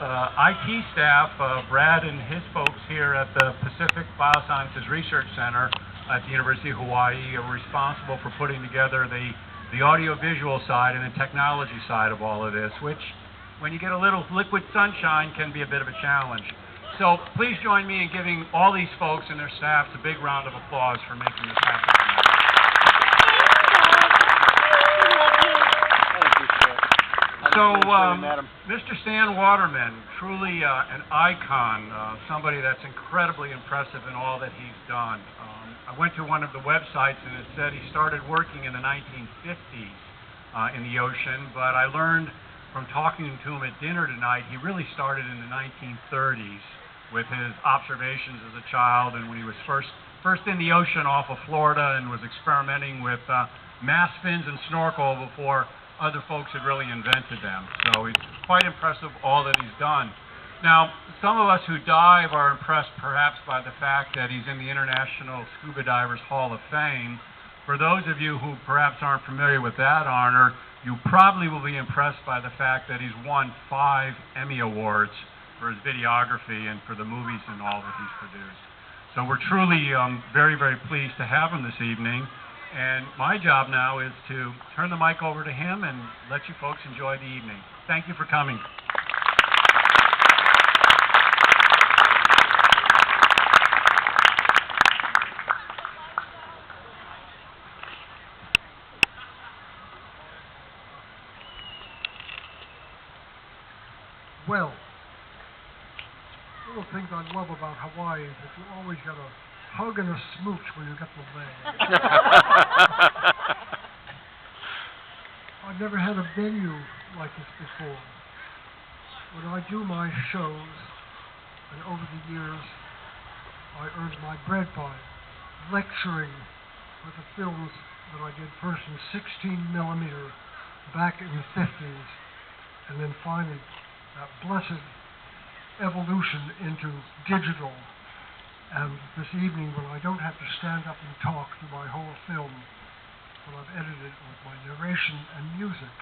IT staff, Brad and his folks here at the Pacific Biosciences Research Center at the University of Hawaii are responsible for putting together the audio-visual side and the technology side of all of this, which, when you get a little liquid sunshine, can be a bit of a challenge. So please join me in giving all these folks and their staffs a big round of applause for making this happen. So, Mr. Stan Waterman, truly an icon, somebody that's incredibly impressive in all that he's done. I went to one of the websites and it said he started working in the 1950s in the ocean, but I learned from talking to him at dinner tonight, he really started in the 1930s with his observations as a child, and when he was first in the ocean off of Florida and was experimenting with mass fins and snorkel before other folks had really invented them. So it's quite impressive all that he's done. Now, some of us who dive are impressed perhaps by the fact that he's in the International Scuba Divers Hall of Fame. For those of you who perhaps aren't familiar with that honor, you probably will be impressed by the fact that he's won 5 Emmy Awards for his videography and for the movies and all that he's produced. So we're truly very, very pleased to have him this evening. And my job now is to turn the mic over to him and let you folks enjoy the evening. Thank you for coming. Well, one of the things I love about Hawaii is that you always get a hug and a smooch when you get the land. I've never had a venue like this before. When I do my shows, and over the years, I earned my bread by lecturing with the films that I did first in 16 millimeter back in the 50s, and then finally that blessed evolution into digital. And this evening, when I don't have to stand up and talk through my whole film, when I've edited it with my narration and music.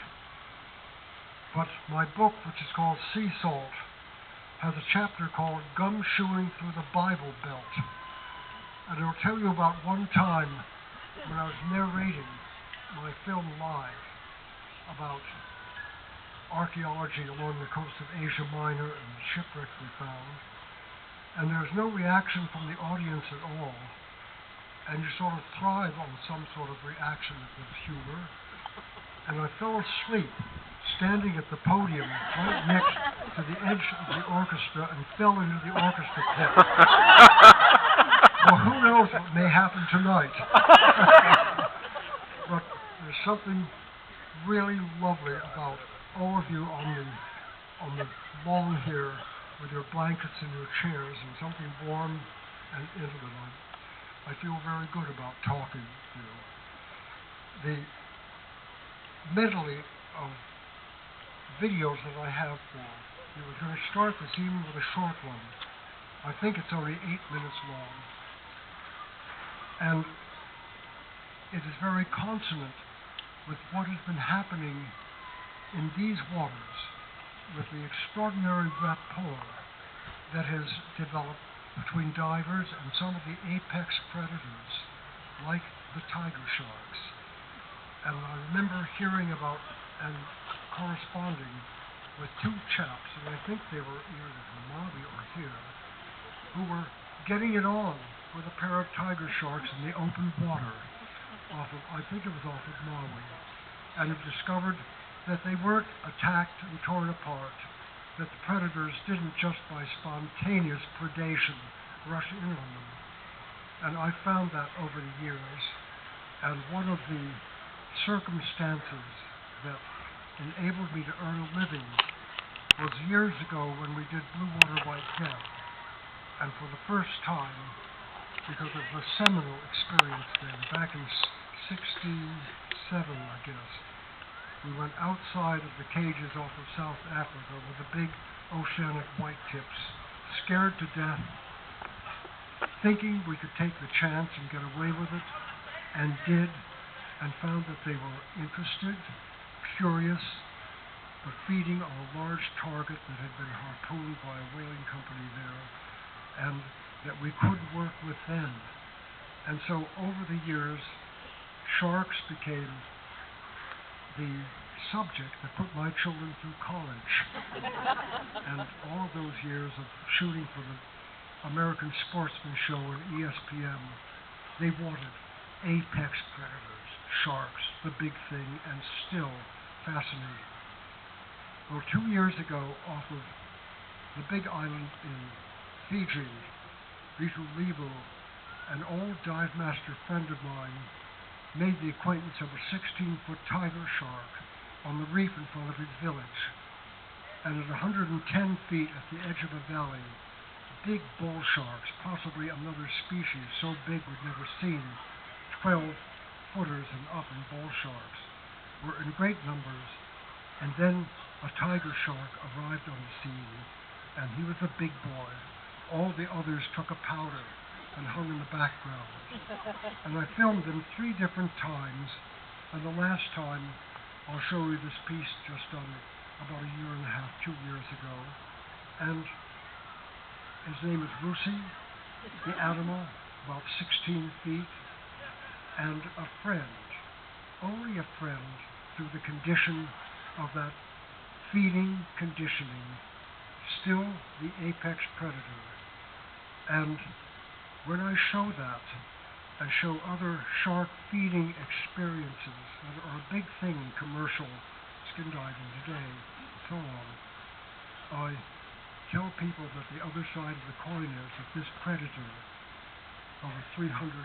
But my book, which is called Sea Salt, has a chapter called Gumshoeing Through the Bible Belt. And it'll tell you about one time when I was narrating my film live about archaeology along the coast of Asia Minor and the shipwrecks we found. And there's no reaction from the audience at all. And you sort of thrive on some sort of reaction with humor. And I fell asleep standing at the podium right next to the edge of the orchestra and fell into the orchestra pit. Well, who knows what may happen tonight. But there's something really lovely about all of you on the lawn here with your blankets and your chairs, and something warm and intimate. I feel very good about talking to you. The medley of videos that I have for you, we're going to start this evening with a short one. I think it's only 8 minutes long. And it is very consonant with what has been happening in these waters, with the extraordinary rapport that has developed between divers and some of the apex predators, like the tiger sharks. And I remember hearing about and corresponding with 2 chaps, and I think they were either from Maui or here, who were getting it on with a pair of tiger sharks in the open water off of, I think it was off of Maui, and have discovered that they weren't attacked and torn apart, that the predators didn't just by spontaneous predation rush in on them. And I found that over the years, and one of the circumstances that enabled me to earn a living was years ago when we did Blue Water White Death. And for the first time, because it was a seminal experience then, back in 1967, I guess, we went outside of the cages off of South Africa with the big oceanic whitetips, scared to death, thinking we could take the chance and get away with it, and did, and found that they were interested, curious, but feeding on a large target that had been harpooned by a whaling company there, and that we could work with them. And so over the years, sharks became the subject that put my children through college. And all of those years of shooting for the American Sportsman Show and ESPN, they wanted apex predators, sharks, the big thing, and still fascinating. Well, 2 years ago, off of the big island in Fiji, Vitulevu, an old dive master friend of mine made the acquaintance of a 16-foot tiger shark on the reef in front of his village. And at 110 feet at the edge of a valley, big bull sharks, possibly another species so big we'd never seen, 12-footers and up in bull sharks, were in great numbers. And then a tiger shark arrived on the scene, and he was a big boy. All the others took a powder and hung in the background. And I filmed them 3 different times, and the last time, I'll show you this piece just done about 1.5 years, 2 years ago. And his name is Lucy, the animal, about 16 feet, and a friend, only a friend, through the condition of that feeding conditioning, still the apex predator. And when I show that, and show other shark feeding experiences that are a big thing in commercial skin diving today, and so on, I tell people that the other side of the coin is that this predator, over 350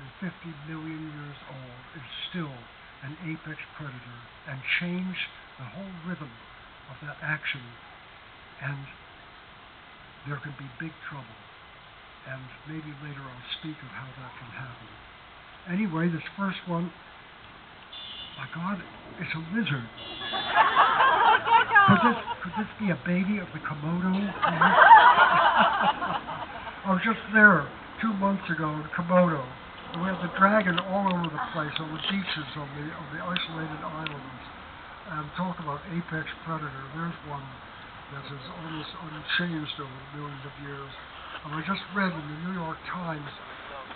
million years old, is still an apex predator and changed the whole rhythm of that action, and there can be big trouble. And maybe later I'll speak of how that can happen. Anyway, this first one, my God, it's a lizard. Could this be a baby of the Komodo? I was just there 2 months ago in Komodo, and we had the dragon all over the place on the beaches of the isolated islands. And talk about apex predator. There's one that is almost unchanged over millions of years. And I just read in the New York Times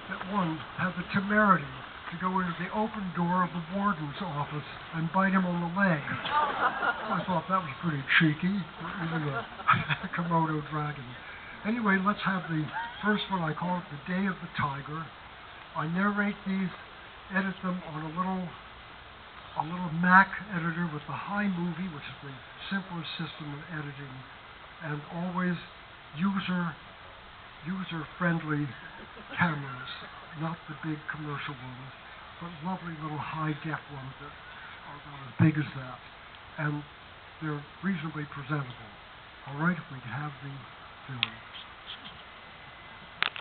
that one had the temerity to go into the open door of the warden's office and bite him on the leg. I thought that was pretty cheeky, even a Komodo dragon. Anyway, let's have the first one. I call it The Day of the Tiger. I narrate these, edit them on a little Mac editor with the Movie, which is the simplest system of editing, and always user-friendly cameras, not the big commercial ones, but lovely little high-def ones that are about as big as that, and they're reasonably presentable. All right, if we can have the film.